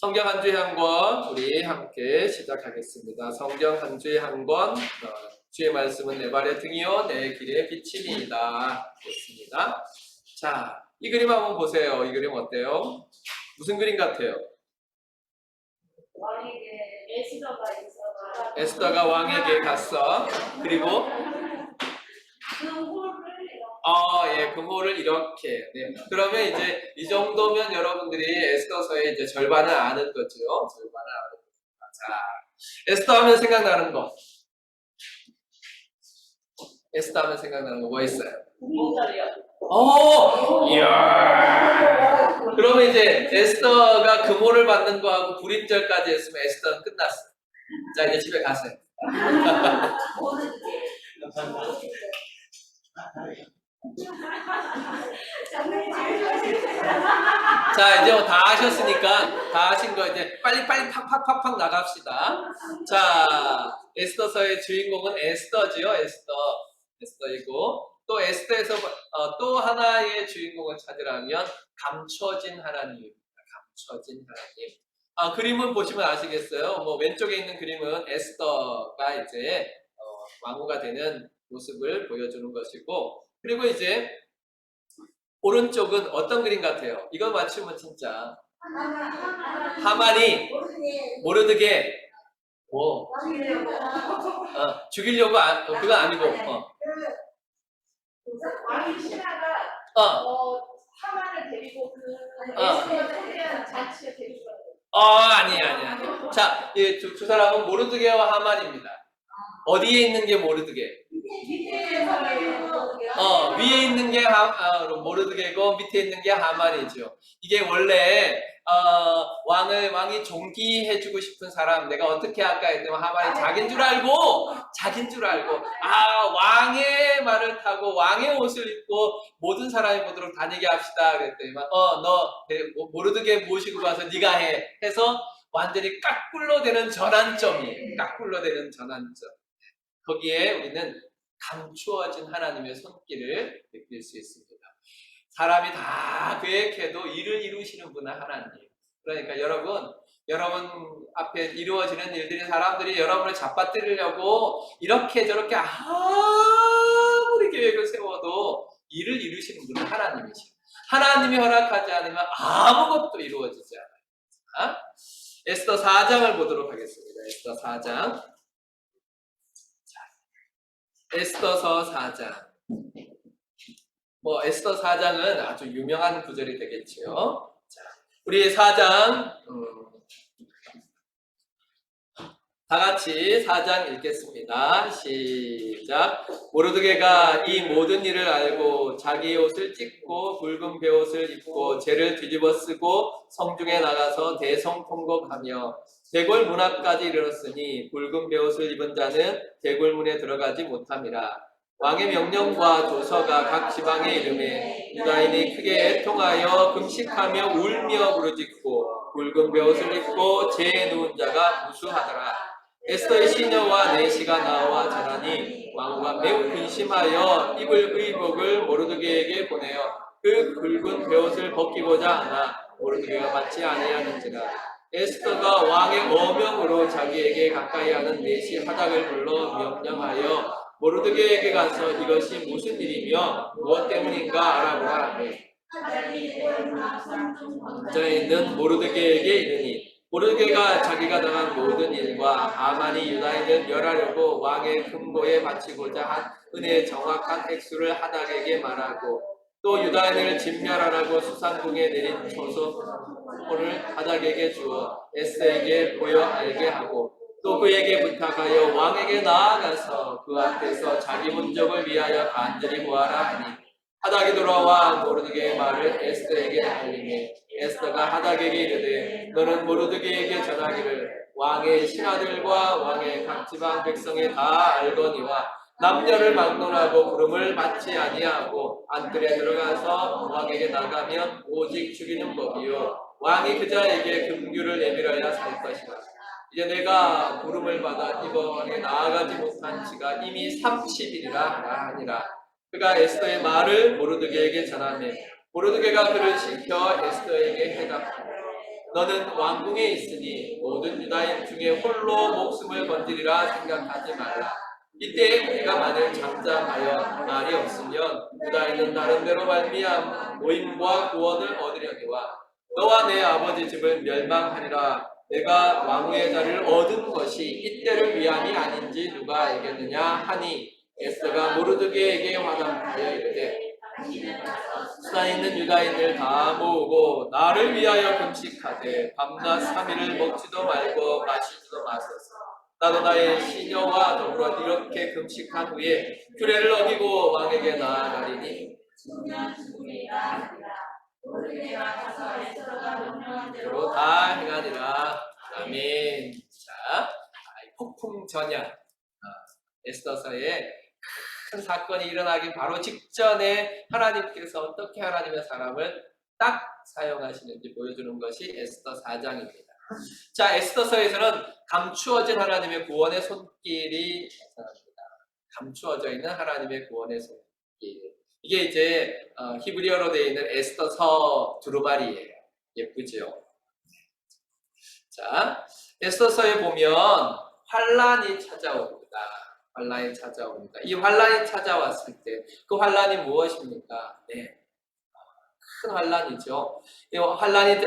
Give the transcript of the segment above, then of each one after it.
성경 한 주에 한 권 우리 함께 시작하겠습니다. 성경 한 주에 한 권, 주의 말씀은 내 발의 등이요 내 길의 빛임이다. 됐습니다. 자, 이 그림 한번 보세요. 이 그림 어때요? 무슨 그림 같아요? 왕에게 에스더가 왕에게 갔어. 그리고 금호를 이렇게. 네. 그러면 이제 이 정도면 여러분들이 에스더서의 이제 절반을 아는 거죠. 절반을 아는 거. 자, 에스더 하면 생각나는 거. 에스더 하면 생각나는 거 뭐 있어요? 구민절이요. 이야. 그러면 이제 에스더가 금호를 받는 거하고 불임절까지 했으면 에스더는 끝났어. 자, 이제 집에 가세요. 자, 이제 다 하셨으니까 다 하신 거 이제 빨리 팍팍팍팍 나갑시다. 자, 에스더서의 주인공은 에스더지요. 에스더이고 또 에스더에서 또 하나의 주인공을 찾으라면 감춰진 하나님입니다. 감춰진 하나님. 그림은 보시면 아시겠어요? 뭐 왼쪽에 있는 그림은 에스더가 이제 왕후가 되는 모습을 보여주는 것이고, 그리고 이제 오른쪽은 어떤 그림 같아요? 이거 맞추면 진짜 하만이 모르드게 죽이려고 그건 아니고 왕이 신하가 하만을 데리고 그 에스더에 대한 잔치에 데리고 아니. 자, 두 사람은 모르드게와 하만입니다. 어디에 있는 게 모르드게? 위에 있는 게 모르드게고 밑에 있는 게 하만이죠. 이게 원래 왕이 존귀해주고 싶은 사람, 내가 어떻게 할까 했더니 하만이 자긴 줄 알고 왕의 말을 타고 왕의 옷을 입고 모든 사람이 보도록 다니게 합시다 그랬더니 너 모르드게 모시고 가서 네가 해서 완전히 깎굴로 되는 전환점이에요. 깎굴로 되는 전환점. 거기에 우리는 감추어진 하나님의 손길을 느낄 수 있습니다. 사람이 다 계획해도 일을 이루시는 분은 하나님. 그러니까 여러분 앞에 이루어지는 일들이 사람들이 여러분을 잡아뜨리려고 이렇게 저렇게 아무리 계획을 세워도 일을 이루시는 분은 하나님이시죠. 하나님이 허락하지 않으면 아무것도 이루어지지 않아요. 에스더 4장을 보도록 하겠습니다. 에스더 4장. 에스더서 4장. 에스더 4장은 아주 유명한 구절이 되겠지요. 자, 우리 4장 다 같이 4장 읽겠습니다. 시작. 모르드게가 이 모든 일을 알고 자기 옷을 찢고 붉은 베옷을 입고 재를 뒤집어 쓰고 성중에 나가서 대성통곡하며 대궐 문 앞까지 이르렀으니 붉은 베옷을 입은 자는 대궐 문에 들어가지 못함이라. 왕의 명령과 조서가 각 지방에 이르매 유다인이 크게 애통하여 금식하며 울며 부르짖고 붉은 베옷을 입고 재에 누운 자가 무수하더라. 에스더의 시녀와 내시가 나와 자라니 왕후가 매우 근심하여 입을 의복을 모르드게에게 보내어 그 붉은 베옷을 벗기고자 하나 모르드게가 받지 아니하는지라. 에스더가 왕의 어명으로 자기에게 가까이 하는 내시 하닥을 불러 명령하여 모르드게에게 가서 이것이 무슨 일이며 무엇 때문인가 알아보라 하매 저희는 모르드게에게 이르니 모르드게가 자기가 당한 모든 일과 하만이 유다인을 멸하려고 왕의 금고에 바치고자 한 은혜의 정확한 액수를 하닥에게 말하고 또 유다인을 진멸하라고 수산궁에 내린 초소를 하닥에게 주어 에스더에게 보여 알게 하고 또 그에게 부탁하여 왕에게 나아가서 그 앞에서 자기 문적을 위하여 간절히 구하라 하니 하닥이 돌아와 모르드게의 말을 에스더에게 알리매 에스더가 하닥에게 이르되 너는 모르드게에게 전하기를 왕의 신하들과 왕의 각 지방 백성이 다 알거니와 남녀를 막론하고 부름을 받지 아니하고 안뜰에 들어가서 왕에게 나가면 오직 죽이는 법이요 왕이 그자에게 금규를 내밀어야 살 것이라. 이제 내가 부름을 받아 이번에 나아가지 못한 지가 이미 30일이라 하니라. 그가 에스더의 말을 모르드게에게 전하매 모르드게가 그를 시켜 에스더에게 해답하니 너는 왕궁에 있으니 모든 유다인 중에 홀로 목숨을 건지리라 생각하지 말라. 이때 우리가 만일 잠잠하여 말이 없으면 유다인은 나름대로 말미암아 모임과 구원을 얻으려니와 너와 내 아버지 집을 멸망하리라. 내가 왕후의 자리를 얻은 것이 이때를 위함이 아닌지 누가 알겠느냐 하니 에스더가 모르드게에게 화답하여 이르되 수다 있는 유다인을 다 모으고 나를 위하여 금식하되 밤낮 3일을 먹지도 말고 마시지도 마소서. 나도 나의 시녀와 더불어 이렇게 금식한 후에 규례를 어기고 왕에게 나아가리니 대로 다 행하니라. 아멘. 자, 폭풍 전야 에스더서에 큰 사건이 일어나기 바로 직전에 하나님께서 어떻게 하나님의 사람을 딱 사용하시는지 보여주는 것이 에스더 4장입니다. 자, 에스더서에서는 감추어진 하나님의 구원의 손길이 나타납니다. 감추어져 있는 하나님의 구원의 손길. 이게 이제 히브리어로 되어 있는 에스더서 두루마리예요. 예쁘죠? 자, 에스더서에 보면 환란이 찾아옵니다. 환란이 찾아옵니다. 이 환란이 찾아왔을 때 그 환란이 무엇입니까? 네, 큰 환란이죠. 이 환란이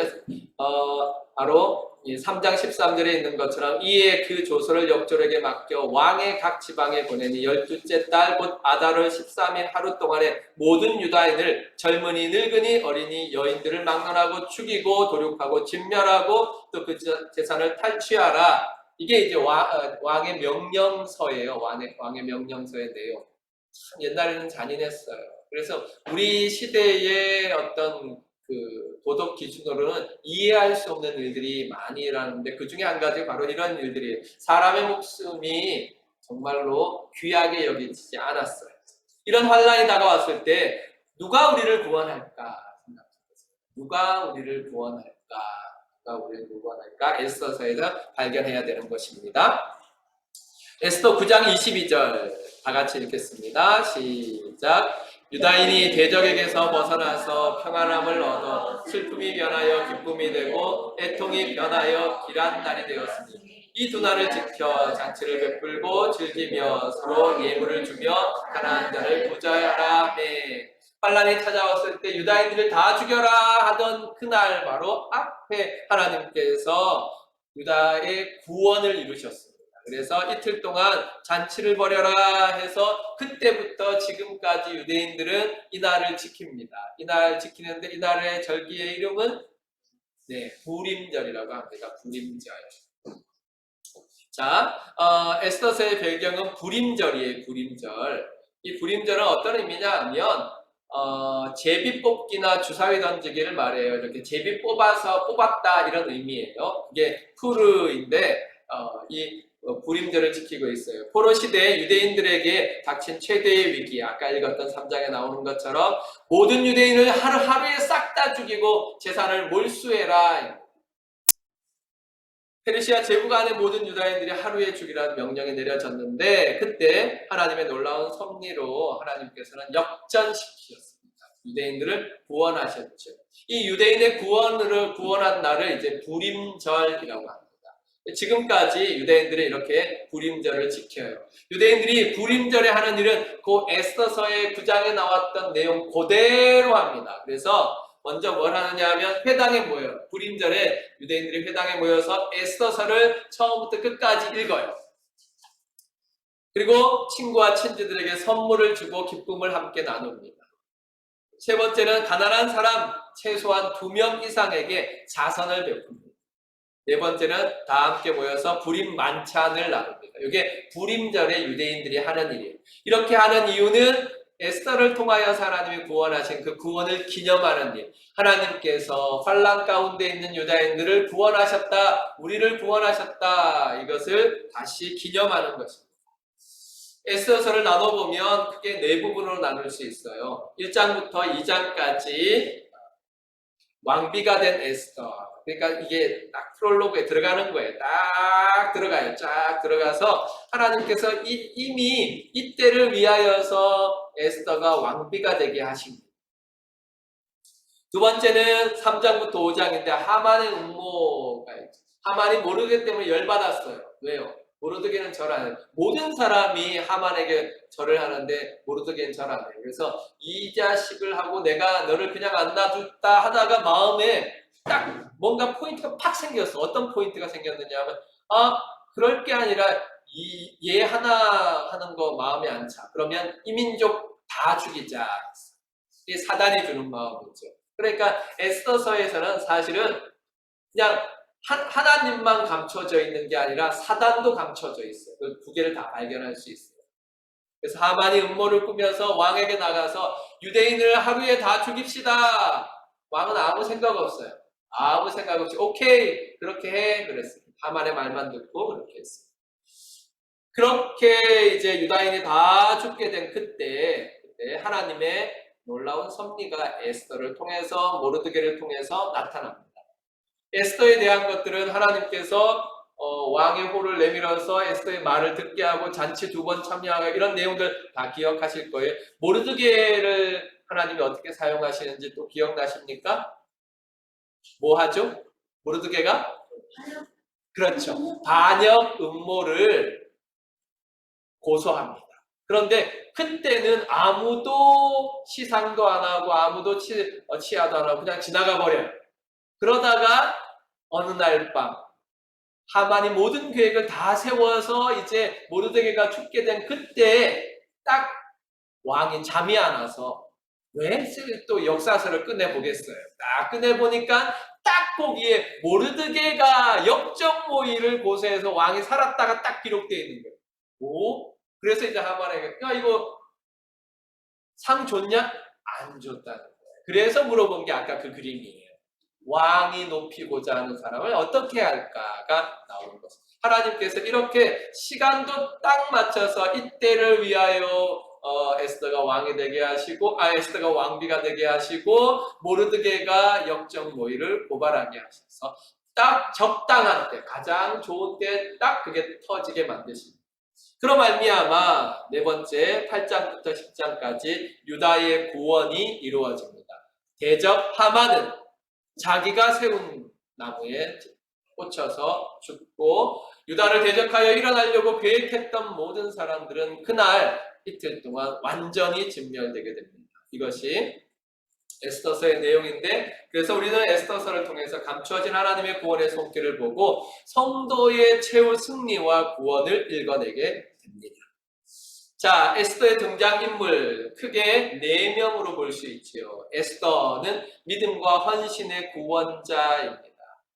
바로 3장 13절에 있는 것처럼 이에 그 조서를 역졸에게 맡겨 왕의 각 지방에 보내니 12째 달 곧 아달월 13일 하루 동안에 모든 유다인을 젊은이 늙은이 어린이 여인들을 막론하고 죽이고 도륙하고 진멸하고 또 그 재산을 탈취하라. 이게 이제 왕의 명령서예요. 왕의 명령서의 내용. 참 옛날에는 잔인했어요. 그래서 우리 시대의 어떤 그 도덕 기준으로는 이해할 수 없는 일들이 많이 일어나는데 그 중에 한 가지 바로 이런 일들이에요. 사람의 목숨이 정말로 귀하게 여기지 않았어요. 이런 환란이 다가왔을 때 누가 우리를 구원할까 생각해보세요. 누가 우리를 구원할까? 누가 우리를 구원할까? 에스더서에서 발견해야 되는 것입니다. 에스더 9장 22절 다 같이 읽겠습니다. 시작. 유다인이 대적에게서 벗어나서 평안함을 얻어 슬픔이 변하여 기쁨이 되고 애통이 변하여 길한 날이 되었으니 이 두 날을 지켜 잔치를 베풀고 즐기며 서로 예물을 주며 가난한 자를 부자하라 하매. 환란이 찾아왔을 때 유다인들을 다 죽여라 하던 그날 바로 앞에 하나님께서 유다의 구원을 이루셨습니다. 그래서 이틀 동안 잔치를 벌여라 해서 그때부터 지금까지 유대인들은 이 날을 지킵니다. 이 날 지키는데 이 날의 절기의 이름은 부림절이라고 합니다. 부림절. 자, 에스더서의 배경은 부림절이에요. 부림절. 이 부림절은 어떤 의미냐 하면 제비 뽑기나 주사위 던지기를 말해요. 이렇게 제비 뽑았다 이런 의미예요. 이게 푸르인데 이 부림절을 지키고 있어요. 포로 시대에 유대인들에게 닥친 최대의 위기, 아까 읽었던 3장에 나오는 것처럼 모든 유대인을 하루에 싹 다 죽이고 재산을 몰수해라. 페르시아 제국 안의 모든 유다인들이 하루에 죽이라는 명령이 내려졌는데 그때 하나님의 놀라운 섭리로 하나님께서는 역전시키셨습니다. 유대인들을 구원하셨죠. 이 유대인의 구원한 날을 이제 부림절이라고 합니다. 지금까지 유대인들이 이렇게 부림절을 지켜요. 유대인들이 부림절에 하는 일은 그 에스더서의 9장에 나왔던 내용 그대로 합니다. 그래서 먼저 뭘 하느냐 하면 회당에 모여요. 부림절에 유대인들이 회당에 모여서 에스더서를 처음부터 끝까지 읽어요. 그리고 친구와 친지들에게 선물을 주고 기쁨을 함께 나눕니다. 세 번째는 가난한 사람 최소한 2명 이상에게 자선을 베풉니다. 네 번째는 다 함께 모여서 부림 만찬을 나눕니다. 이게 부림절에 유대인들이 하는 일이에요. 이렇게 하는 이유는 에스더를 통하여 하나님이 구원하신 그 구원을 기념하는 일. 하나님께서 환난 가운데 있는 유다인들을 구원하셨다. 우리를 구원하셨다. 이것을 다시 기념하는 것입니다. 에스더서를 나눠보면 크게 4부분으로 나눌 수 있어요. 1장부터 2장까지 왕비가 된 에스더. 그러니까 이게 딱 프롤로그에 들어가는 거예요. 딱 들어가요. 쫙 들어가서 하나님께서 이미 이때를 위하여서 에스더가 왕비가 되게 하십니다. 두 번째는 3장부터 5장인데 하만의 음모가 있죠. 하만이 모르드게 때문에 열받았어요. 왜요? 모르드게는 절 안 해요. 모든 사람이 하만에게 절을 하는데 모르드게는 절 안 해요. 그래서 이 자식을 하고 내가 너를 그냥 안 놔둘다 하다가 마음에 딱 뭔가 포인트가 팍 생겼어. 어떤 포인트가 생겼느냐 하면 그럴 게 아니라 얘 하나 하는 거 마음에 안 차. 그러면 이민족 다 죽이자. 이게 사단이 주는 마음이죠. 그러니까 에스더서에서는 사실은 그냥 하나님만 감춰져 있는 게 아니라 사단도 감춰져 있어요. 그 두 개를 다 발견할 수 있어요. 그래서 하만이 음모를 꾸며서 왕에게 나가서 유대인을 하루에 다 죽입시다. 왕은 아무 생각 없어요. 아무 생각 없이 오케이 그렇게 해 그랬어요. 하만의 말만 듣고 그렇게 했어요. 그렇게 이제 유다인이 다 죽게 된 그때 하나님의 놀라운 섭리가 에스더를 통해서 모르드게를 통해서 나타납니다. 에스더에 대한 것들은 하나님께서 왕의 호를 내밀어서 에스더의 말을 듣게 하고 잔치 2번 참여하고 이런 내용들 다 기억하실 거예요. 모르드게를 하나님이 어떻게 사용하시는지 또 기억나십니까? 뭐 하죠? 모르드게가? 그렇죠. 반역 음모를 고소합니다. 그런데 그때는 아무도 시상도 안 하고 아무도 치하도 안 하고 그냥 지나가 버려요. 그러다가 어느 날 밤 하만이 모든 계획을 다 세워서 이제 모르드게가 죽게 된 그때 딱 왕이 잠이 안 와서 왜 또 역사서를 꺼내보겠어요. 딱 꺼내보니까 딱 보기에 모르드게가 역적 모의를 고소해서 왕이 살았다가 딱 기록되어 있는 거예요. 오? 그래서 이제 하만에게 야 이거 상 줬냐? 안 줬다는 거예요. 그래서 물어본 게 아까 그 그림이에요. 왕이 높이고자 하는 사람을 어떻게 할까가 나오는 것입니다. 하나님께서 이렇게 시간도 딱 맞춰서 이때를 위하여 에스더가 왕이 되게 하시고 에스더가 왕비가 되게 하시고 모르드게가 역적 모의를 고발하게 하셔서 딱 적당한 때 가장 좋은 때 딱 그게 터지게 만드십니다. 그로 말미암아 네 번째 8장부터 10장까지 유다의 구원이 이루어집니다. 대적 하만은 자기가 세운 나무에 꽂혀서 죽고 유다를 대적하여 일어나려고 계획했던 모든 사람들은 그날 이틀 동안 완전히 진멸되게 됩니다. 이것이 에스더서의 내용인데 그래서 우리는 에스더서를 통해서 감추어진 하나님의 구원의 손길을 보고 성도의 최후 승리와 구원을 읽어내게 됩니다. 자, 에스더의 등장인물 크게 4명으로 볼 수 있지요. 에스더는 믿음과 헌신의 구원자입니다.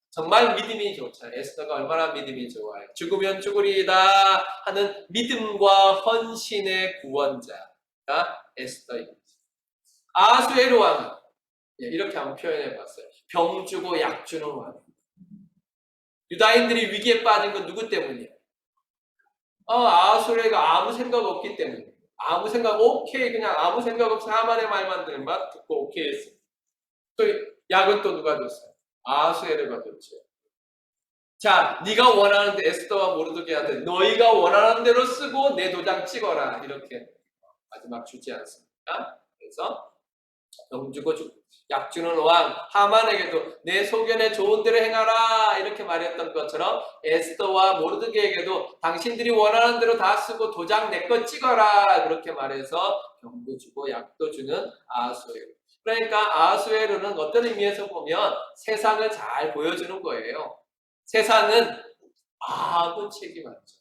정말 믿음이 좋잖아요. 에스더가 얼마나 믿음이 좋아요. 죽으면 죽으리이다 하는 믿음과 헌신의 구원자가 에스더입니다. 아수에르 왕은 이렇게 한번 표현해 봤어요. 병 주고 약 주는 왕. 유다인들이 위기에 빠진 건 누구 때문이에요? 아수에르가 아무 생각 없기 때문에. 아무 생각 오케이 그냥 아무 생각 없이 하만의 말만 듣고 오케이 했어요. 또 약은 또 누가 줬어요? 아수에르가 줬죠. 자, 네가 원하는 데 에스더와 모르드게한테 너희가 원하는 대로 쓰고 내 도장 찍어라 이렇게 마지막 주지 않습니까? 그래서 병 주고 약 주는 왕 하만에게도 내 소견에 좋은 대로 행하라 이렇게 말했던 것처럼 에스더와 모르드게에게도 당신들이 원하는 대로 다 쓰고 도장 내 거 찍어라 그렇게 말해서 병도 주고 약도 주는 아수에르. 그러니까 아수에르는 어떤 의미에서 보면 세상을 잘 보여주는 거예요. 세상은 아무 책임 안 져.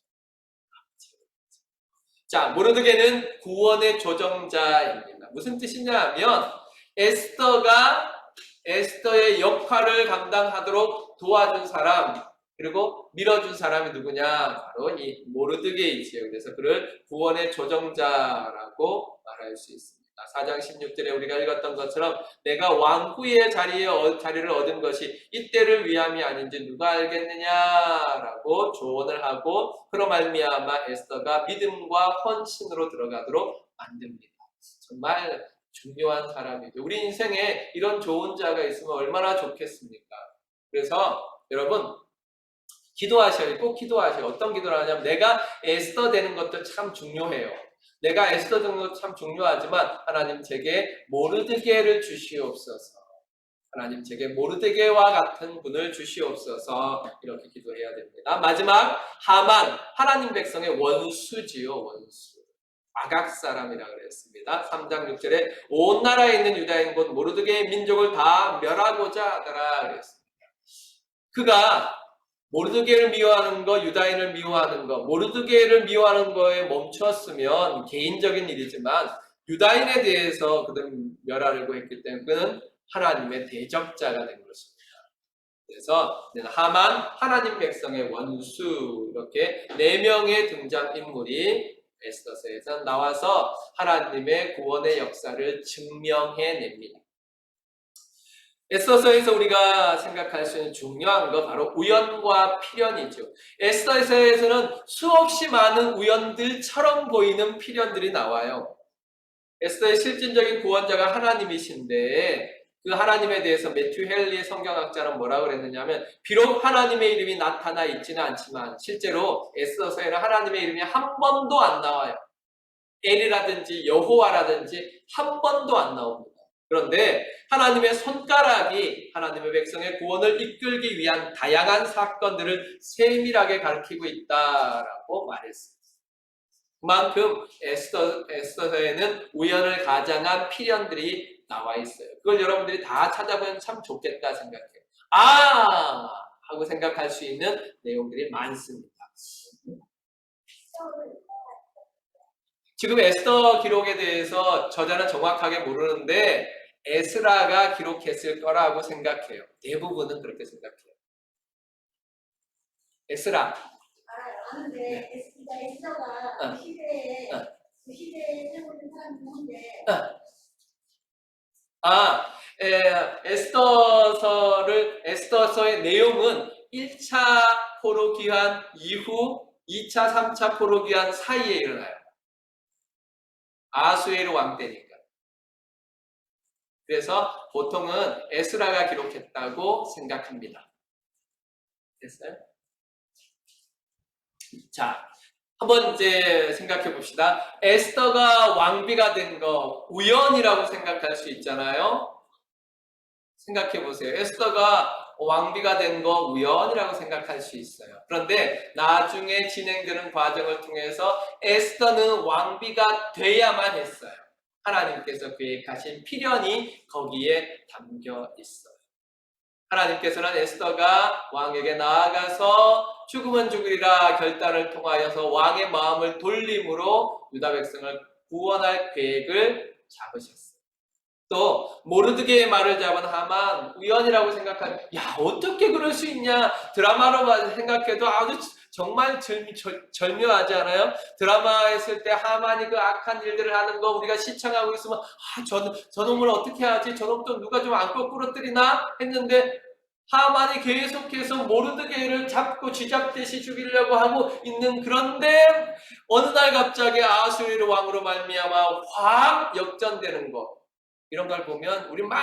자, 모르드게는 구원의 조정자입니다. 무슨 뜻이냐 하면 에스더가 에스더의 역할을 감당하도록 도와준 사람 그리고 밀어준 사람이 누구냐? 바로 이 모르드게이지요. 그래서 그를 구원의 조정자라고 말할 수 있습니다. 4장 16절에 우리가 읽었던 것처럼 내가 왕후의 자리를 얻은 것이 이때를 위함이 아닌지 누가 알겠느냐라고 조언을 하고 그로 말미암아 에스더가 믿음과 헌신으로 들어가도록 만듭니다. 정말 중요한 사람이죠. 우리 인생에 이런 좋은 자가 있으면 얼마나 좋겠습니까? 그래서 여러분 기도하셔요. 꼭 기도하셔요. 어떤 기도를 하냐면 내가 에스더 되는 것도 참 중요해요. 내가 에스더 되는 것도 참 중요하지만 하나님 제게 모르드게를 주시옵소서. 하나님 제게 모르드게와 같은 분을 주시옵소서 이렇게 기도해야 됩니다. 마지막 하만 하나님 백성의 원수지요. 원수. 아각 사람이라고 그랬습니다. 3장 6절에 온 나라에 있는 유다인 곧 모르드게의 민족을 다 멸하고자 하더라 그랬습니다. 그가 모르드게를 미워하는 거, 유다인을 미워하는 거, 모르드게를 미워하는 거에 멈췄으면 개인적인 일이지만 유다인에 대해서 그들은 멸하려고 했기 때문에 그는 하나님의 대적자가 된 것입니다. 그래서 하만, 하나님 백성의 원수 이렇게 4명의 등장인물이 에스더서에서 나와서 하나님의 구원의 역사를 증명해냅니다. 에스더서에서 우리가 생각할 수 있는 중요한 거 바로 우연과 필연이죠. 에스더서에서는 수없이 많은 우연들처럼 보이는 필연들이 나와요. 에스더의 실질적인 구원자가 하나님이신데 그 하나님에 대해서 매튜 헨리 성경학자는 뭐라고 그랬느냐면 비록 하나님의 이름이 나타나 있지는 않지만 실제로 에스더서에는 하나님의 이름이 한 번도 안 나와요. 엘이라든지 여호와라든지 한 번도 안 나옵니다. 그런데 하나님의 손가락이 하나님의 백성의 구원을 이끌기 위한 다양한 사건들을 세밀하게 가리키고 있다라고 말했습니다. 그만큼 에스더서에는 우연을 가장한 필연들이 나와 있어요. 그걸 여러분들이 다 찾아보면 참 좋겠다 생각해요. 하고 생각할 수 있는 내용들이 많습니다. 지금 에스더 기록에 대해서 저자는 정확하게 모르는데 에스라가 기록했을 거라고 생각해요. 대부분은 그렇게 생각해요. 에스라. 아는데 에스더가 그 시대에 세우는 사람 누군데? 에스더서의 내용은 1차 포로 귀환 이후 2차, 3차 포로 귀환 사이에 일어나요. 아수에르 왕 때니까. 그래서 보통은 에스라가 기록했다고 생각합니다. 됐어요? 자, 한번 이제 생각해 봅시다. 에스더가 왕비가 된 거 우연이라고 생각할 수 있잖아요. 생각해 보세요. 에스더가 왕비가 된 거 우연이라고 생각할 수 있어요. 그런데 나중에 진행되는 과정을 통해서 에스더는 왕비가 돼야만 했어요. 하나님께서 계획하신 필연이 거기에 담겨 있어요. 하나님께서는 에스더가 왕에게 나아가서 죽으면 죽으리라 결단을 통하여서 왕의 마음을 돌림으로 유다 백성을 구원할 계획을 잡으셨어요. 또 모르드게의 말을 잡은 하만 우연이라고 생각하면 야 어떻게 그럴 수 있냐 드라마로 생각해도 아주 정말 절묘하지 않아요? 드라마 했을 때 하만이 그 악한 일들을 하는 거 우리가 시청하고 있으면 저놈을 어떻게 하지? 저놈 또 누가 좀 안 거꾸러뜨리나? 했는데 하만이 계속해서 모르드게를 잡고 쥐잡듯이 죽이려고 하고 있는 그런데 어느 날 갑자기 아수르 왕으로 말미암아 확 역전되는 거 이런 걸 보면 우리 막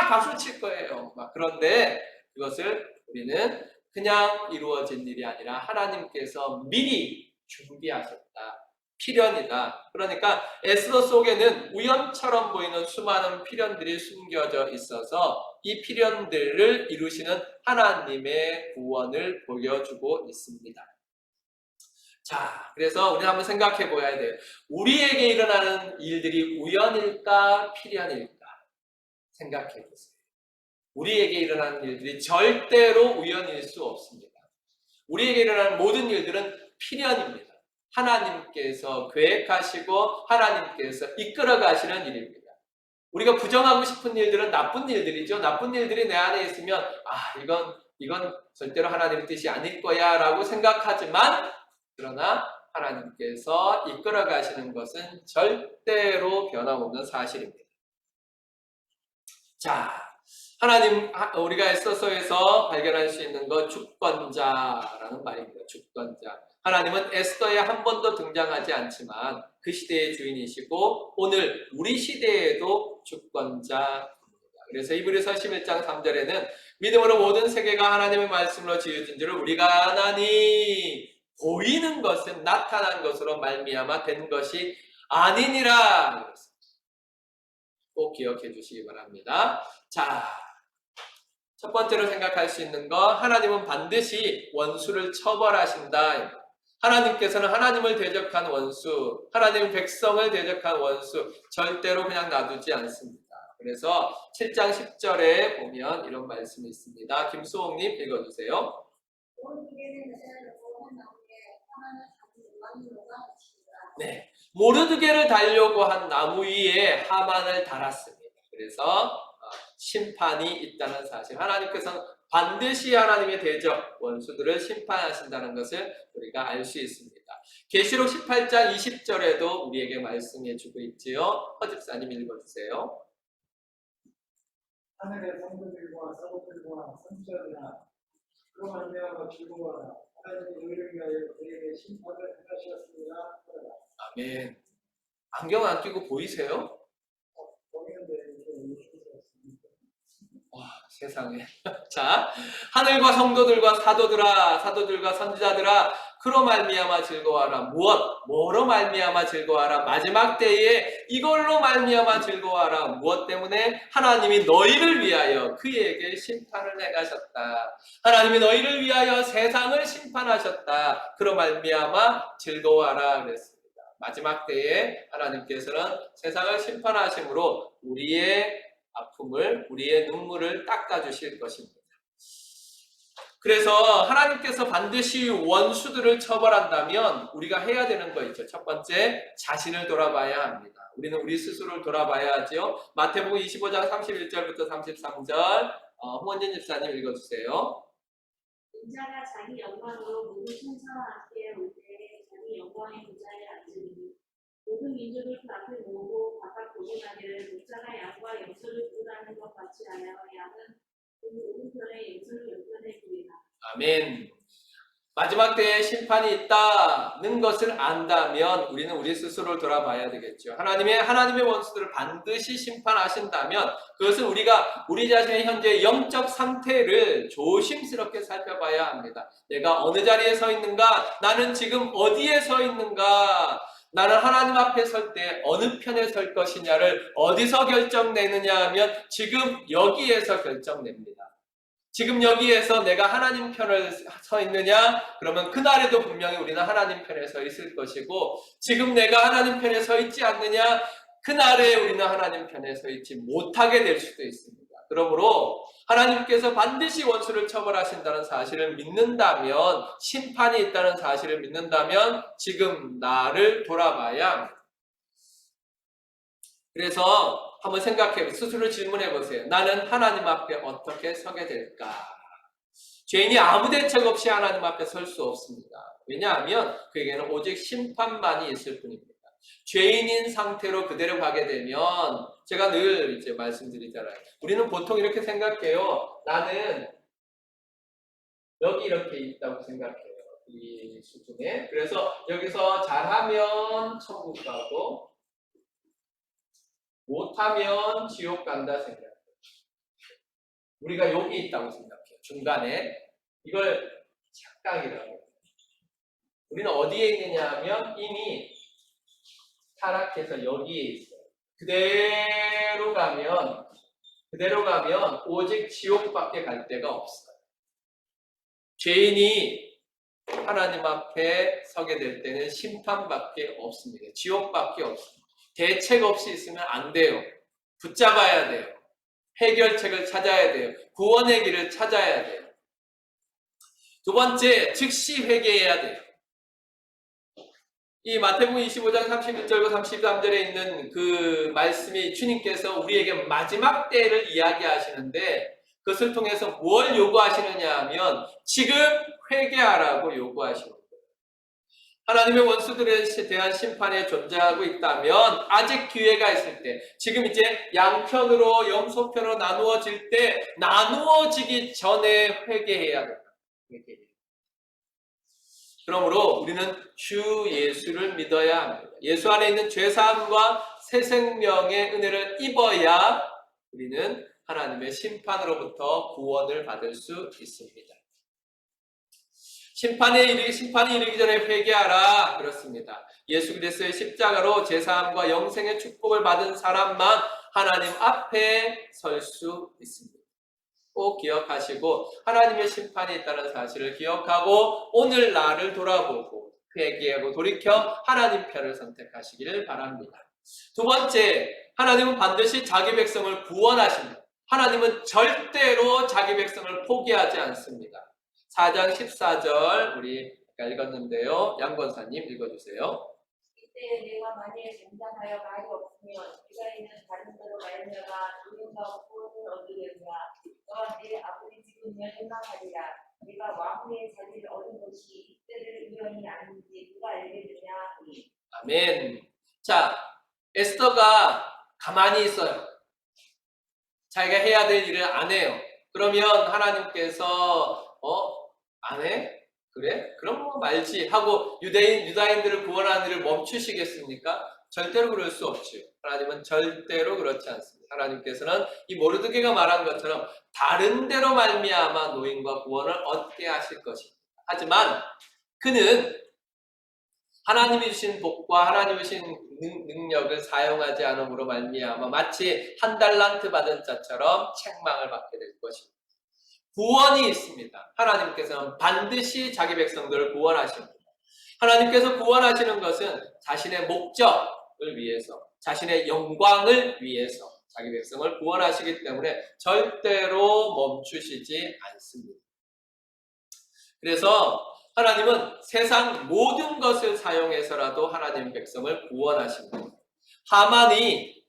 박수 칠 거예요. 그런데 그것을 우리는 그냥 이루어진 일이 아니라 하나님께서 미리 준비하셨다. 필연이다. 그러니까 에스더 속에는 우연처럼 보이는 수많은 필연들이 숨겨져 있어서 이 필연들을 이루시는 하나님의 구원을 보여주고 있습니다. 자, 그래서 우리 한번 생각해 보아야 돼요. 우리에게 일어나는 일들이 우연일까, 필연일까? 생각해 보세요. 우리에게 일어나는 일들이 절대로 우연일 수 없습니다. 우리에게 일어나는 모든 일들은 필연입니다. 하나님께서 계획하시고 하나님께서 이끌어 가시는 일입니다. 우리가 부정하고 싶은 일들은 나쁜 일들이죠. 나쁜 일들이 내 안에 있으면 이건 절대로 하나님의 뜻이 아닐 거야 라고 생각하지만 그러나 하나님께서 이끌어 가시는 것은 절대로 변함없는 사실입니다. 자, 우리가 에스더서에서 발견할 수 있는 것 주권자라는 말입니다. 주권자. 하나님은 에스더에 한 번도 등장하지 않지만 그 시대의 주인이시고 오늘 우리 시대에도 주권자입니다. 그래서 히브리서 11장 3절에는 믿음으로 모든 세계가 하나님의 말씀으로 지어진 줄을 우리가 아나니 보이는 것은 나타난 것으로 말미암아 된 것이 아니니라. 꼭 기억해 주시기 바랍니다. 자, 첫 번째로 생각할 수 있는 거, 하나님은 반드시 원수를 처벌하신다. 하나님께서는 하나님을 대적한 원수, 하나님 백성을 대적한 원수 절대로 그냥 놔두지 않습니다. 그래서 7장 10절에 보면 이런 말씀이 있습니다. 김수홍님 읽어주세요. 네, 모르드게를 달려고 한 나무 위에 하만을 달았습니다. 그래서 심판이 있다는 사실, 하나님께서는 반드시 하나님의 대적 원수들을 심판하신다는 것을 우리가 알 수 있습니다. 계시록 18장 20절에도 우리에게 말씀해 주고 있지요. 허집사님 읽어주세요. 하늘의 성도들과 사도들과 선지자들아 그로 말미암아 즐거워하라. 하나님이 너희를 위하여 그에게 심판을 행하셨습니다. 아멘. 안경 안 끼고 보이세요? 보이는데 이렇게 예수님이었습니다. 와, 세상에. 자, 하늘과 성도들과 사도들과 선지자들아 그로 말미암아 즐거워하라. 뭐로 말미암아 즐거워하라. 마지막 때에 이걸로 말미암아 즐거워하라. 무엇 때문에? 하나님이 너희를 위하여 그에게 심판을 행하셨다. 하나님이 너희를 위하여 세상을 심판하셨다. 그로 말미암아 즐거워하라 그랬습니다. 마지막 때에 하나님께서는 세상을 심판하심으로 우리의 아픔을, 우리의 눈물을 닦아주실 것입니다. 그래서 하나님께서 반드시 원수들을 처벌한다면 우리가 해야 되는 거 있죠. 첫 번째, 자신을 돌아봐야 합니다. 우리는 우리 스스로를 돌아봐야 하죠. 마태복음 25장 31절부터 33절 홍원진 집사님 읽어주세요. 인자가 자기 영광으로 모든 천사와 함께 올 때 자기 영광의 보좌에 앉으니 모든 민족을 그 앞에 모으고 각각 보고하기를 목자가 양과 염소를 구분하는 것 같이 하여 양은 그 오른편에 염소를 왼편에 두리라. 아멘. 마지막 때에 심판이 있다는 것을 안다면 우리는 우리 스스로를 돌아봐야 되겠죠. 하나님의 원수들을 반드시 심판하신다면 그것은 우리가 우리 자신의 현재 영적 상태를 조심스럽게 살펴봐야 합니다. 내가 어느 자리에 서 있는가? 나는 지금 어디에 서 있는가? 나는 하나님 앞에 설 때 어느 편에 설 것이냐를 어디서 결정내느냐 하면 지금 여기에서 결정냅니다. 지금 여기에서 내가 하나님 편을 서 있느냐? 그러면 그날에도 분명히 우리는 하나님 편에 서 있을 것이고 지금 내가 하나님 편에 서 있지 않느냐? 그날에 우리는 하나님 편에 서 있지 못하게 될 수도 있습니다. 그러므로 하나님께서 반드시 원수를 처벌하신다는 사실을 믿는다면, 심판이 있다는 사실을 믿는다면 지금 나를 돌아봐야 합니다. 그래서 한번 생각해, 스스로 질문해 보세요. 나는 하나님 앞에 어떻게 서게 될까? 죄인이 아무 대책 없이 하나님 앞에 설 수 없습니다. 왜냐하면 그에게는 오직 심판만이 있을 뿐입니다. 죄인인 상태로 그대로 가게 되면 제가 늘 이제 말씀드리잖아요. 우리는 보통 이렇게 생각해요. 나는 여기 이렇게 있다고 생각해요. 이 수준에. 그래서 여기서 잘하면 천국 가고 못하면 지옥 간다 생각해요. 우리가 여기 있다고 생각해요. 중간에. 이걸 착각이라고 해요. 우리는 어디에 있느냐 하면 이미 타락해서 여기에 있어요. 그대로 가면 오직 지옥밖에 갈 데가 없어요. 죄인이 하나님 앞에 서게 될 때는 심판밖에 없습니다. 지옥밖에 없습니다. 대책 없이 있으면 안 돼요. 붙잡아야 돼요. 해결책을 찾아야 돼요. 구원의 길을 찾아야 돼요. 두 번째, 즉시 회개해야 돼요. 이 마태복음 25장 31절과 33절에 있는 그 말씀이 주님께서 우리에게 마지막 때를 이야기하시는데 그것을 통해서 뭘 요구하시느냐 하면 지금 회개하라고 요구하시는 거예요. 하나님의 원수들에 대한 심판에 존재하고 있다면 아직 기회가 있을 때, 지금 이제 양편으로 염소편으로 나누어질 때 나누어지기 전에 회개해야 된다. 그러므로 우리는 주 예수를 믿어야 합니다. 예수 안에 있는 죄사함과 새 생명의 은혜를 입어야 우리는 하나님의 심판으로부터 구원을 받을 수 있습니다. 심판이 이르기 전에 회개하라 그렇습니다. 예수 그리스도의 십자가로 제사함과 영생의 축복을 받은 사람만 하나님 앞에 설 수 있습니다. 꼭 기억하시고 하나님의 심판이 있다는 사실을 기억하고 오늘 나를 돌아보고 회개하고 돌이켜 하나님 편을 선택하시기를 바랍니다. 두 번째, 하나님은 반드시 자기 백성을 구원하십니다. 하나님은 절대로 자기 백성을 포기하지 않습니다. 4장 14절 우리 읽었는데요. 양 권사님 읽어주세요. 이때 내가 만일 장담하여 말이 없으면 네가 있는 다른 데로 말미암아 누군가 구원을 얻으려니와 너와 내 아버지 집은 멸망하리라. 네가 왕후의 자리를 얻은 것이 이때를 우연이 아닌지 누가 알겠느냐 하니. 아멘. 자, 에스더가 가만히 있어요. 자기가 해야 될 일을 안 해요. 그러면 하나님께서 안 해? 그래? 그럼 뭐 말지 하고 유다인들을 구원하는 일을 멈추시겠습니까? 절대로 그럴 수 없죠. 하나님은 절대로 그렇지 않습니다. 하나님께서는 이 모르드게가 말한 것처럼 다른 데로 말미암아 노임과 구원을 얻게 하실 것입니다. 하지만 그는 하나님이 주신 복과 하나님이 주신 능력을 사용하지 않음으로 말미암아 마치 한 달란트 받은 자처럼 책망을 받게 될 것입니다. 구원이 있습니다. 하나님께서는 반드시 자기 백성들을 구원하십니다. 하나님께서 구원하시는 것은 자신의 목적을 위해서, 자신의 영광을 위해서 자기 백성을 구원하시기 때문에 절대로 멈추시지 않습니다. 그래서 하나님은 세상 모든 것을 사용해서라도 하나님 백성을 구원하십니다. 하만이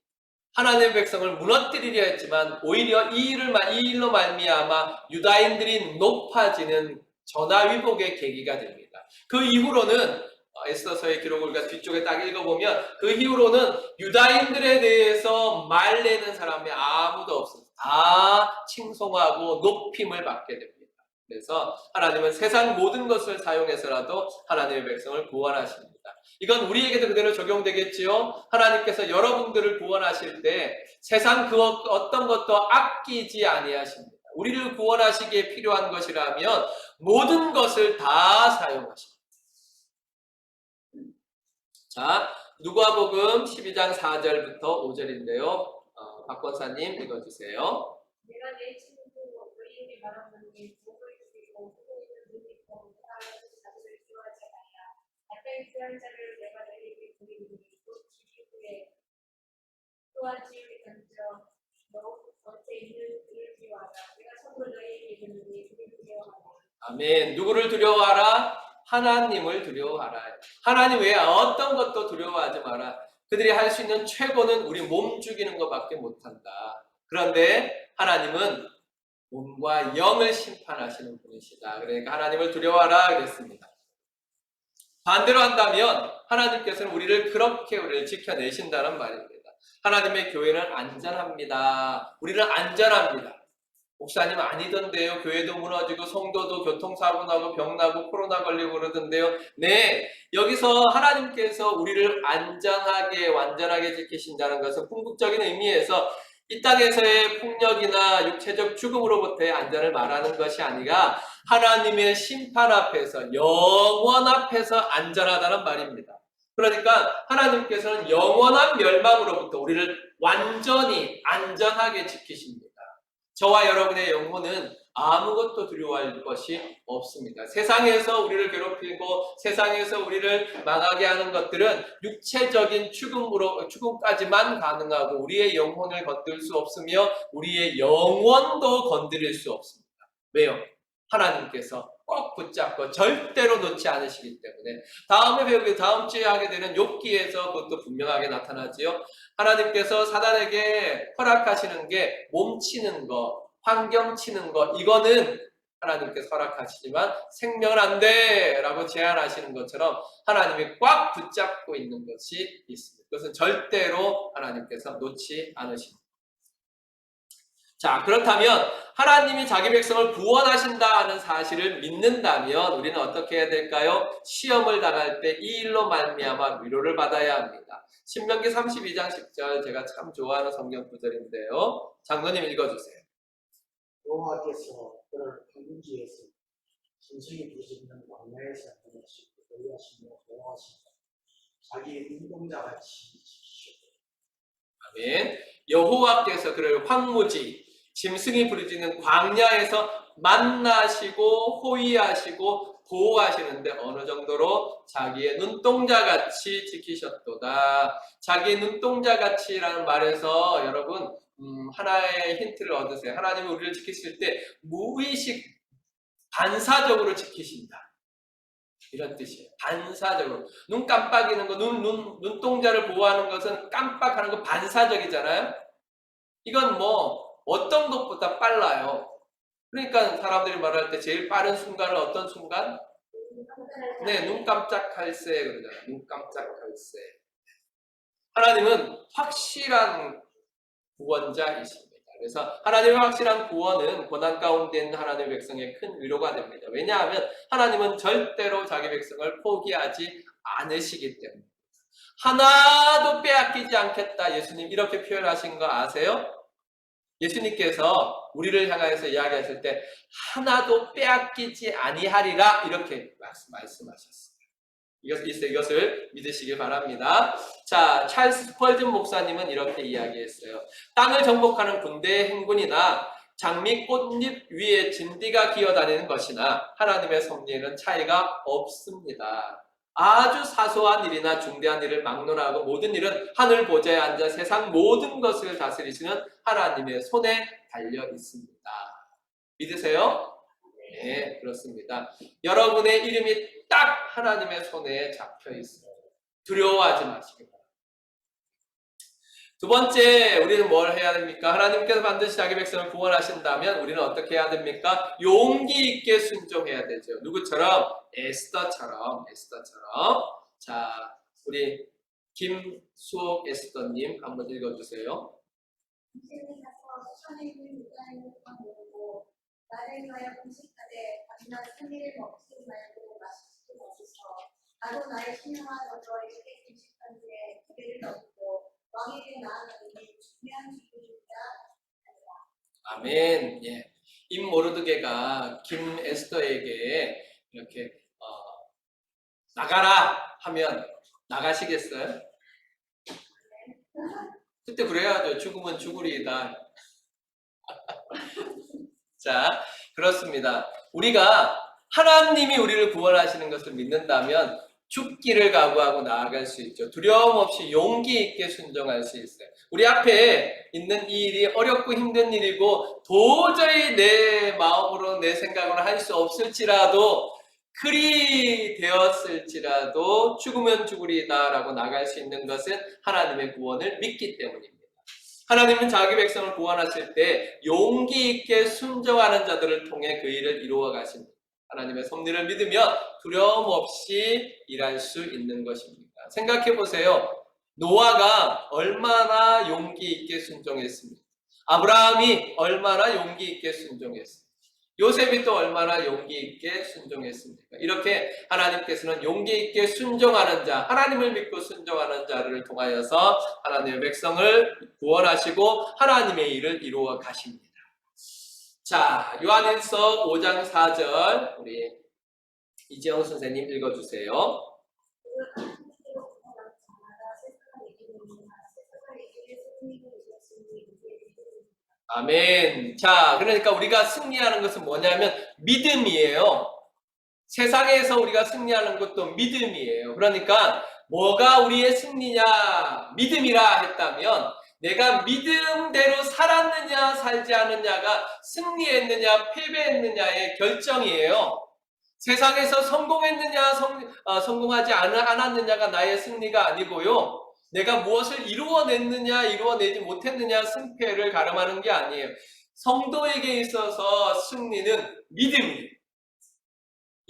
하나님의 백성을 무너뜨리려 했지만 오히려 이 일로 말미암아 유다인들이 높아지는 전화위복의 계기가 됩니다. 그 이후로는 에스더서의 기록을 우리가 뒤쪽에 딱 읽어보면 그 이후로는 유다인들에 대해서 말내는 사람이 아무도 없습니다. 다 칭송하고 높임을 받게 됩니다. 그래서 하나님은 세상 모든 것을 사용해서라도 하나님의 백성을 구원하십니다. 이건 우리에게도 그대로 적용되겠지요. 하나님께서 여러분들을 구원하실 때 세상 그 어떤 것도 아끼지 아니하십니다. 우리를 구원하시기에 필요한 것이라면 모든 것을 다 사용하십니다. 자, 누가복음 12장 4절부터 5절인데요. 박 권사님 읽어주세요. 내가 내 친구 너희에게 말하노니 목을 죽이고 후고 있는 눈이 있고 사람의 자들을 좋아하지 말라. 가까이 피한 자를 내가 너희에게 보이니 곧 죽이 후에 또한 지옥에 던져 너 겉에 있는 그를 두려워하라. 내가 참으로 너희에게 이르노니 그를 두려워하라. 아멘. 누구를 두려워하라? 하나님을 두려워하라. 하나님 외에 어떤 것도 두려워하지 마라. 그들이 할 수 있는 최고는 우리 몸 죽이는 것밖에 못한다. 그런데 하나님은 몸과 영을 심판하시는 분이시다. 그러니까 하나님을 두려워하라 그랬습니다. 반대로 한다면 하나님께서는 우리를 지켜내신다는 말입니다. 하나님의 교회는 안전합니다. 우리는 안전합니다. 목사님 아니던데요. 교회도 무너지고 성도도 교통사고 나고 병 나고 코로나 걸리고 그러던데요. 네, 여기서 하나님께서 우리를 안전하게 완전하게 지키신다는 것은 궁극적인 의미에서 이 땅에서의 폭력이나 육체적 죽음으로부터의 안전을 말하는 것이 아니라 하나님의 심판 앞에서 영원 앞에서 안전하다는 말입니다. 그러니까 하나님께서는 영원한 멸망으로부터 우리를 완전히 안전하게 지키십니다. 저와 여러분의 영혼은 아무것도 두려워할 것이 없습니다. 세상에서 우리를 괴롭히고 세상에서 우리를 망하게 하는 것들은 육체적인 죽음까지만 가능하고 우리의 영혼을 건들 수 없으며 우리의 영혼도 건드릴 수 없습니다. 왜요? 하나님께서 꼭 붙잡고 절대로 놓지 않으시기 때문에 다음 주에 하게 되는 욥기에서 그것도 분명하게 나타나지요. 하나님께서 사단에게 허락하시는 게 몸치는 거, 환경 치는 거, 이거는 하나님께서 허락하시지만 생명은 안 돼! 라고 제안하시는 것처럼 하나님이 꽉 붙잡고 있는 것이 있습니다. 그것은 절대로 하나님께서 놓지 않으십니다. 자, 그렇다면 하나님이 자기 백성을 구원하신다 하는 사실을 믿는다면 우리는 어떻게 해야 될까요? 시험을 당할 때 이 일로 말미암아 위로를 받아야 합니다. 신명기 32장 10절 제가 참 좋아하는 성경 구절인데요. 장로님 읽어주세요. 여호와께서 그를 평지에서 신성이 부르짖는 광야에서 보내시고 보호하시며 보호하시며 자기의 눈동자같이 지키시고. 아멘. 여호와께서 그를 황무지 짐승이 부르짖는 광야에서 만나시고 호위하시고 보호하시는데 어느 정도로 자기의 눈동자같이 지키셨도다. 자기의 눈동자같이라는 말에서 여러분 하나의 힌트를 얻으세요. 하나님은 우리를 지키실 때 무의식 반사적으로 지키신다. 이런 뜻이에요. 반사적으로. 눈 깜빡이는 거, 눈동자를 보호하는 것은 깜빡하는 거 반사적이잖아요. 이건 뭐 어떤 것보다 빨라요. 그러니까 사람들이 말할 때 제일 빠른 순간은 어떤 순간? 네, 눈 깜짝할 새 그러잖아요. 눈 깜짝할 새. 하나님은 확실한 구원자이십니다. 그래서 하나님의 확실한 구원은 고난 가운데 있는 하나님의 백성의 큰 위로가 됩니다. 왜냐하면 하나님은 절대로 자기 백성을 포기하지 않으시기 때문에. 하나도 빼앗기지 않겠다. 예수님 이렇게 표현하신 거 아세요? 예수님께서 우리를 향하여서 이야기하실 때 하나도 빼앗기지 아니하리라 이렇게 말씀하셨어요. 이것을 믿으시기 바랍니다. 자, 찰스 스펄전 목사님은 이렇게 이야기했어요. 땅을 정복하는 군대의 행군이나 장미 꽃잎 위에 진디가 기어다니는 것이나 하나님의 섭리에는 차이가 없습니다. 아주 사소한 일이나 중대한 일을 막론하고 모든 일은 하늘 보좌에 앉아 세상 모든 것을 다스리시는 하나님의 손에 달려 있습니다. 믿으세요? 네, 그렇습니다. 여러분의 이름이 딱 하나님의 손에 잡혀 있어요. 두려워하지 마시기 바랍니다. 두 번째, 우리는 뭘 해야 됩니까? 하나님께서 반드시 자기 백성을 구원하신다면 우리는 어떻게 해야 됩니까? 용기 있게 순종해야 되죠. 누구처럼? 에스더처럼. 자, 우리 김수옥 에스더님 한번 읽어주세요. 이제는 가서 수천의 유다인을 모으고 나를 위하여 금식하되 밤낮 3일을 먹지 말고 마시지 마소서. 나도 나의 신령한 어저 이렇게 금식한 뒤에 기회를 얻고 왕에게 나아가니 중요한 기회입니다. 아멘. 예. 임모르드게가 김에스더에게 이렇게 나가라 하면 나가시겠어요? 그때 그래야죠. 죽으면 죽으리이다. 자, 그렇습니다. 우리가 하나님이 우리를 구원하시는 것을 믿는다면 죽기를 각오하고 나아갈 수 있죠. 두려움 없이 용기 있게 순종할 수 있어요. 우리 앞에 있는 이 일이 어렵고 힘든 일이고 도저히 내 마음으로 내 생각으로 할 수 없을지라도 그리 되었을지라도 죽으면 죽으리다 라고 나갈 수 있는 것은 하나님의 구원을 믿기 때문입니다. 하나님은 자기 백성을 구원하실 때 용기 있게 순종하는 자들을 통해 그 일을 이루어 가십니다. 하나님의 섭리를 믿으며 두려움 없이 일할 수 있는 것입니다. 생각해 보세요. 노아가 얼마나 용기 있게 순종했습니까? 아브라함이 얼마나 용기 있게 순종했습니까? 요셉이 또 얼마나 용기 있게 순종했습니까? 이렇게 하나님께서는 용기 있게 순종하는 자, 하나님을 믿고 순종하는 자를 통하여서 하나님의 백성을 구원하시고 하나님의 일을 이루어 가십니다. 자, 요한일서 5장 4절 우리 이재영 선생님 읽어주세요. 아멘. 자, 그러니까 우리가 승리하는 것은 뭐냐면 믿음이에요. 세상에서 우리가 승리하는 것도 믿음이에요. 그러니까 뭐가 우리의 승리냐? 믿음이라 했다면 내가 믿음대로 살았느냐 살지 않느냐가 승리했느냐 패배했느냐의 결정이에요. 세상에서 성공했느냐 성공하지 않았느냐가 나의 승리가 아니고요. 내가 무엇을 이루어냈느냐 이루어내지 못했느냐 승패를 가름하는 게 아니에요. 성도에게 있어서 승리는 믿음이에요.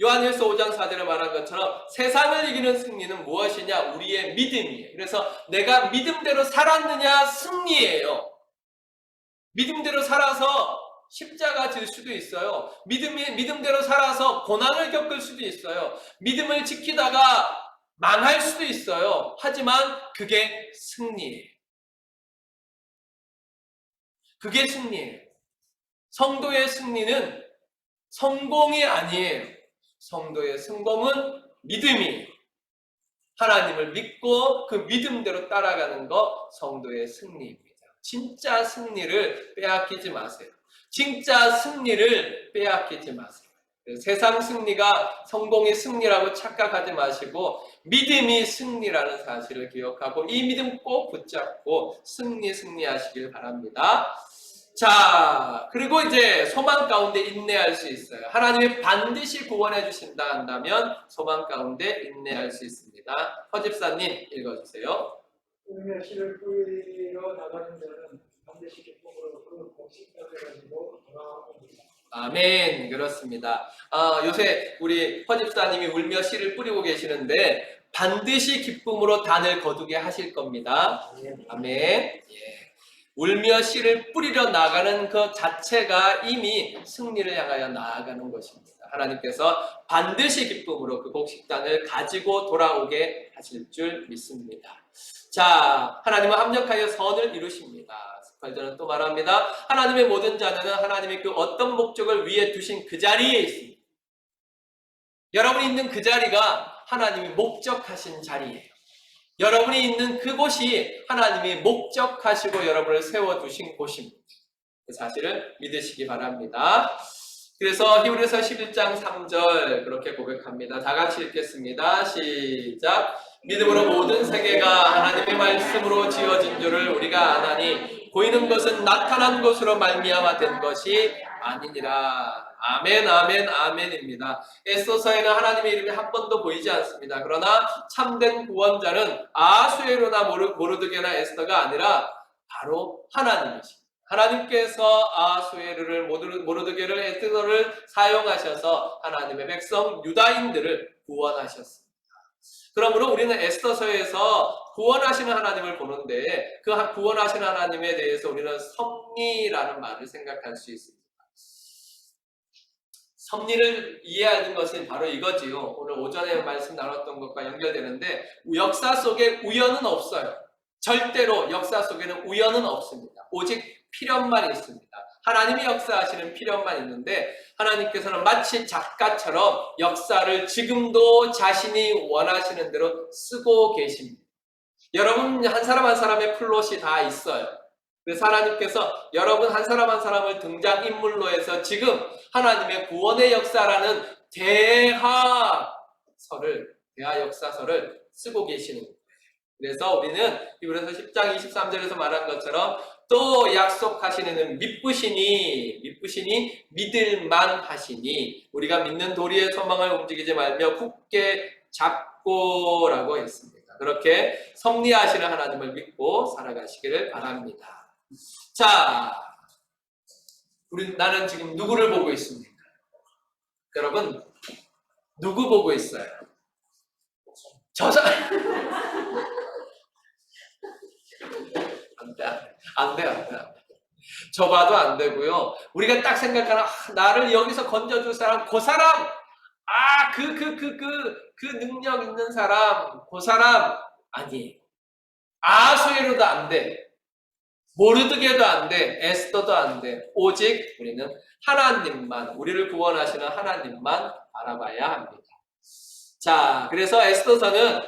요한일서 5장 4절에 말한 것처럼 세상을 이기는 승리는 무엇이냐? 우리의 믿음이에요. 그래서 내가 믿음대로 살았느냐 승리예요. 믿음대로 살아서 십자가 질 수도 있어요. 믿음대로 살아서 고난을 겪을 수도 있어요. 믿음을 지키다가 망할 수도 있어요. 하지만 그게 승리예요. 그게 승리예요. 성도의 승리는 성공이 아니에요. 성도의 성공은 믿음이에요. 하나님을 믿고 그 믿음대로 따라가는 거 성도의 승리입니다. 진짜 승리를 빼앗기지 마세요. 진짜 승리를 빼앗기지 마세요. 세상 승리가 성공의 승리라고 착각하지 마시고 믿음이 승리라는 사실을 기억하고 이 믿음 꼭 붙잡고 승리하시길 바랍니다. 자, 그리고 이제 소망 가운데 인내할 수 있어요. 하나님이 반드시 구원해 주신다 한다면 소망 가운데 인내할 수 있습니다. 허집사님 읽어주세요. 은혜 씨를 뿌리러 나가는 자는 반드시 기쁨으로 그 공식까지 가지고 돌아옵니다. 아멘. 그렇습니다. 요새 우리 허집사님이 울며 씨를 뿌리고 계시는데 반드시 기쁨으로 단을 거두게 하실 겁니다. 아멘. 예. 울며 씨를 뿌리러 나가는 그 자체가 이미 승리를 향하여 나아가는 것입니다. 하나님께서 반드시 기쁨으로 그 곡식단을 가지고 돌아오게 하실 줄 믿습니다. 자, 하나님은 합력하여 선을 이루십니다. 18절은 또 말합니다. 하나님의 모든 자녀는 하나님의 그 어떤 목적을 위해 두신 그 자리에 있습니다. 여러분이 있는 그 자리가 하나님이 목적하신 자리예요. 여러분이 있는 그곳이 하나님이 목적하시고 여러분을 세워두신 곳입니다. 그 사실을 믿으시기 바랍니다. 그래서 히브리서 11장 3절 그렇게 고백합니다. 다 같이 읽겠습니다. 시작. 믿음으로 모든 세계가 하나님의 말씀으로 지어진 줄을 우리가 아나니 보이는 것은 나타난 것으로 말미암아 된 것이 아니니라. 아멘, 아멘, 아멘입니다. 에스더서에는 하나님의 이름이 한 번도 보이지 않습니다. 그러나 참된 구원자는 아수에로나 모르드게나 에스더가 아니라 바로 하나님이십니다. 하나님께서 아수에르를 모르드게를 에스더를 사용하셔서 하나님의 백성 유다인들을 구원하셨습니다. 그러므로 우리는 에스더서에서 구원하시는 하나님을 보는데 그 구원하시는 하나님에 대해서 우리는 섭리라는 말을 생각할 수 있습니다. 섭리를 이해하는 것은 바로 이거지요. 오늘 오전에 말씀 나눴던 것과 연결되는데 역사 속에 우연은 없어요. 절대로 역사 속에는 우연은 없습니다. 오직 필연만 있습니다. 하나님이 역사하시는 필연만 있는데 하나님께서는 마치 작가처럼 역사를 지금도 자신이 원하시는 대로 쓰고 계십니다. 여러분 한 사람 한 사람의 플롯이 다 있어요. 그래서 하나님께서 여러분 한 사람 한 사람을 등장인물로 해서 지금 하나님의 구원의 역사라는 대하 역사서를 쓰고 계시는 거예요. 그래서 우리는 히브리서 10장 23절에서 말한 것처럼 또 약속하시는 믿으시니 믿을만 하시니 우리가 믿는 도리의 소망을 움직이지 말며 굳게 잡고라고 했습니다. 그렇게 섭리하시는 하나님을 믿고 살아가시기를 바랍니다. 자, 나는 지금 누구를 보고 있습니까? 여러분, 누구 보고 있어요? 저 사람. 안 돼요. 저 봐도 안 되고요. 우리가 딱 생각하는 나를 여기서 건져줄 사람, 그 사람, 그 능력 있는 사람, 그 사람 아니에요. 아수에로도 안 돼. 모르드게도 안 돼. 에스더도 안 돼. 오직 우리는 하나님만, 우리를 구원하시는 하나님만 바라봐야 합니다. 자, 그래서 에스더서는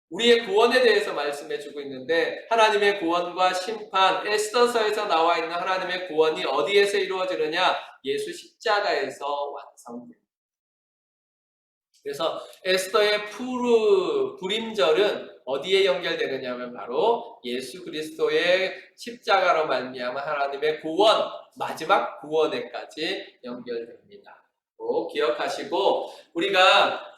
우리의 구원에 대해서 말씀해주고 있는데 하나님의 구원과 심판, 에스더서에서 나와 있는 하나님의 구원이 어디에서 이루어지느냐? 예수 십자가에서 완성됩니다. 그래서 에스더의 불임절은 어디에 연결되느냐 하면 바로 예수 그리스도의 십자가로 말미암아 하나님의 구원, 마지막 구원에까지 연결됩니다. 꼭 기억하시고 우리가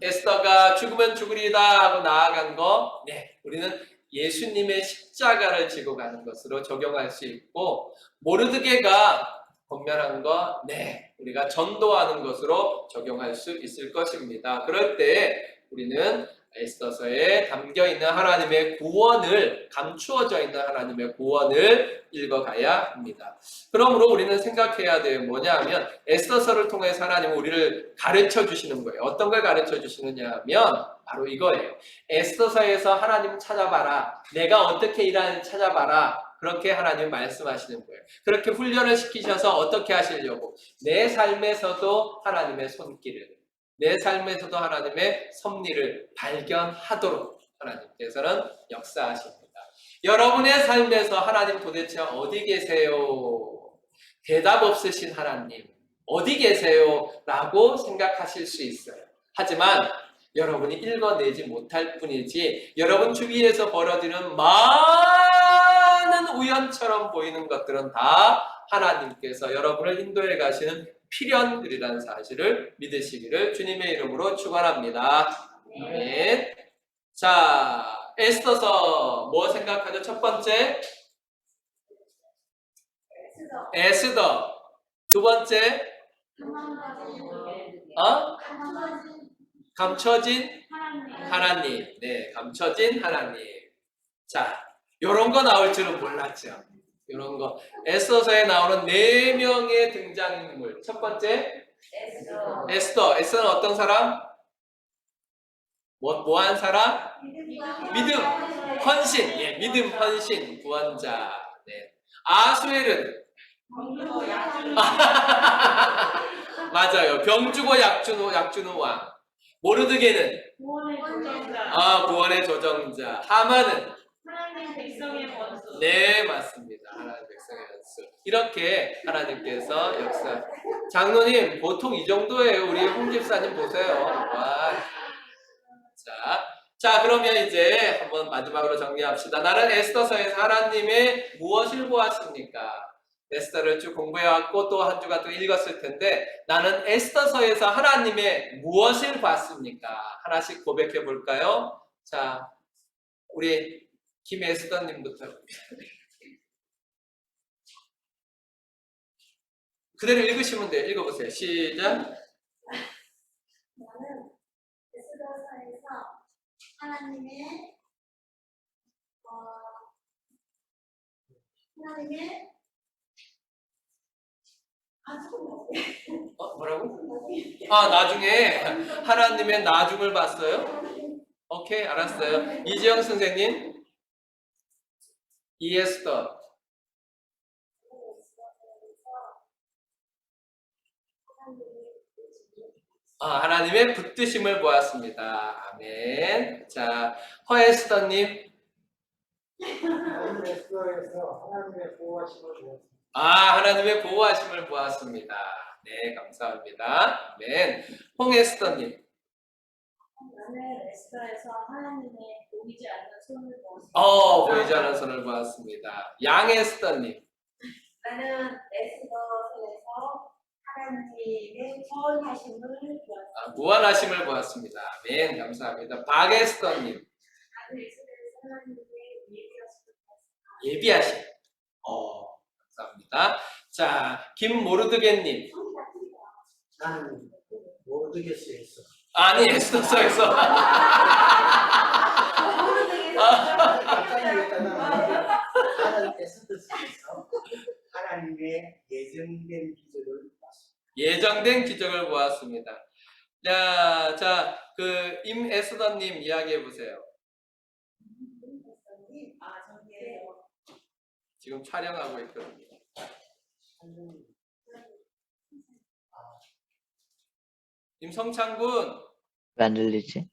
에스더가 죽으면 죽으리다 하고 나아간 거, 네, 우리는 예수님의 십자가를 지고 가는 것으로 적용할 수 있고 모르드게가 권면한 거, 네, 우리가 전도하는 것으로 적용할 수 있을 것입니다. 그럴 때 우리는 에스더서에 담겨있는 하나님의 구원을, 감추어져 있는 하나님의 구원을 읽어가야 합니다. 그러므로 우리는 생각해야 될 뭐냐 하면 에스더서를 통해서 하나님은 우리를 가르쳐 주시는 거예요. 어떤 걸 가르쳐 주시느냐 하면 바로 이거예요. 에스더서에서 하나님 찾아봐라. 내가 어떻게 일하는지 찾아봐라. 그렇게 하나님 말씀하시는 거예요. 그렇게 훈련을 시키셔서 어떻게 하시려고? 내 삶에서도 하나님의 손길을, 내 삶에서도 하나님의 섭리를 발견하도록 하나님께서는 역사하십니다. 여러분의 삶에서 하나님 도대체 어디 계세요? 대답 없으신 하나님 어디 계세요? 라고 생각하실 수 있어요. 하지만 여러분이 읽어내지 못할 뿐이지 여러분 주위에서 벌어지는 많은 우연처럼 보이는 것들은 다 하나님께서 여러분을 인도해 가시는 필연들이라는 사실을 믿으시기를 주님의 이름으로 축원합니다. 아멘. 자, 에스더서 뭐 생각하죠? 첫 번째 에스더. 두 번째 감춰진 하나님. 네, 감춰진 하나님. 자, 요런 거 나올 줄은 몰랐죠. 요런 거. 에스더서에 나오는 4명의 등장인물. 첫 번째 에스더. 에스더는 어떤 사람? 뭐한 사람? 믿음, 헌신. 예, 믿음, 헌신, 구원자. 네. 아수엘은 맞아요. 병주고 약주는 왕. 모르드게는 구원의 조정자. 구원의 조정자. 하만은 하나님 백성의 원수. 네, 맞습니다. 하나님 백성의 연수. 이렇게 하나님께서 역사. 장로님, 보통 이 정도예요. 우리 홍 집사님 보세요. 와. 자, 그러면 이제 한번 마지막으로 정리합시다. 나는 에스더서에서 하나님의 무엇을 보았습니까? 에스더를 쭉 공부해왔고 또 한 주가 또 읽었을 텐데 나는 에스더서에서 하나님의 무엇을 봤습니까? 하나씩 고백해 볼까요? 자, 우리 김에스더님부터 그대로 읽으시면 돼요. 읽어보세요. 시작. 나는 에스더서에서 하나님의 뭐라고? 나중에 하나님의 나중을 봤어요? 오케이, 알았어요. 이지영 선생님. 에스더. 하나님의 붙드심을 보았습니다. 아멘. 자, 허에스더님. 에스더에서 하나님의 보호하심을 보았습니다. 하나님의 보호하심을 보았습니다. 네, 감사합니다. 아멘. 홍에스더님. 나는 에스더에서 하나님의 보이지 않는 손을 보았습니다. 보이지 않는 손을 보았습니다. 양에스더님. 나는 에스더서에서 하나님의 구원하심을 보았습니다. 무한하심을 보았습니다. 아멘. 감사합니다. 박에스더님. 나는 에스더에서 하나님의 예비하심을 보았습니다. 예비하심. 감사합니다. 자, 김모르드게님. 나는 모르겠어. 아니, 에스더서에서. 나는 에스더서에서 하나님의 예정된 기적을 봤습니다. 예정된 기적을 보았습니다. 자, 그 임에스더님 이야기해 보세요. 지금 촬영하고 있거든요. 임성창군. 왜 안 들리지?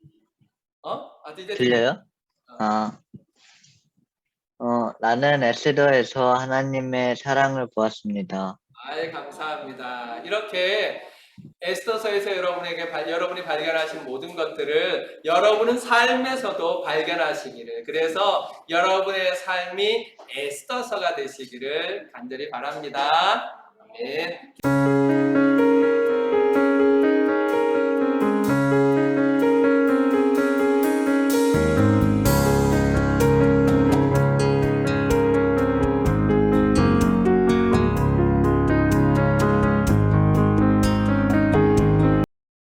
이제 들려요? 나는 에스더에서 하나님의 사랑을 보았습니다. 감사합니다. 이렇게 에스더서에서 여러분이 발견하신 모든 것들을 여러분은 삶에서도 발견하시기를, 그래서 여러분의 삶이 에스더서가 되시기를 간절히 바랍니다. 아멘.